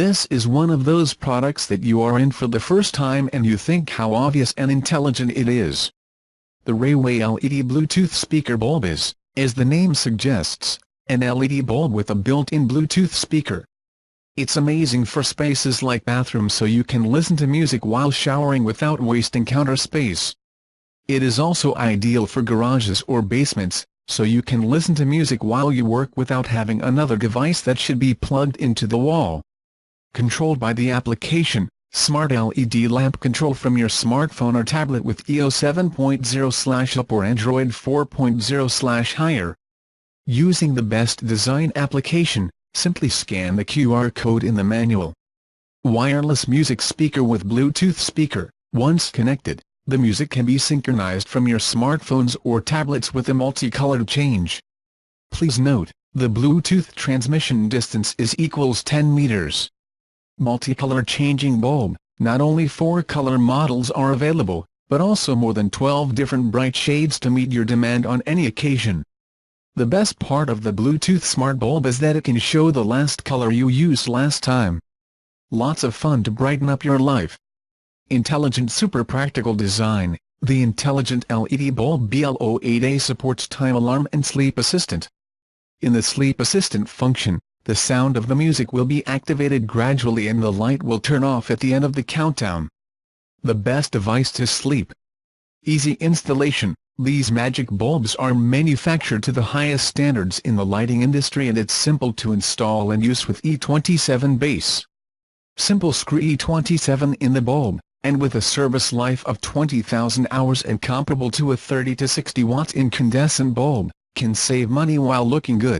This is one of those products that you are in for the first time and you think how obvious and intelligent it is. The RAYWAY LED Bluetooth speaker bulb is, as the name suggests, an LED bulb with a built-in Bluetooth speaker. It's amazing for spaces like bathrooms so you can listen to music while showering without wasting counter space. It is also ideal for garages or basements, so you can listen to music while you work without having another device that should be plugged into the wall. Controlled by the application, Smart LED Lamp Control from your smartphone or tablet with iOS 7.0/up or Android 4.0/higher. Using the best design application, simply scan the QR code in the manual. Wireless music speaker with Bluetooth speaker. Once connected, the music can be synchronized from your smartphones or tablets with a multicolored change. Please note, the Bluetooth transmission distance is equals 10 meters. Multicolor changing bulb. Not only 4 color models are available, but also more than 12 different bright shades to meet your demand on any occasion. The best part of the Bluetooth smart bulb is that it can show the last color you used last time. Lots of fun to brighten up your life. Intelligent super practical design. The intelligent LED bulb BL08A supports time alarm and sleep assistant. In the sleep assistant function, the sound of the music will be activated gradually and the light will turn off at the end of the countdown. The best device to sleep. Easy installation. These magic bulbs are manufactured to the highest standards in the lighting industry and it's simple to install and use with E27 base. Simple screw E27 in the bulb, and with a service life of 20,000 hours and comparable to a 30 to 60 watt incandescent bulb, can save money while looking good.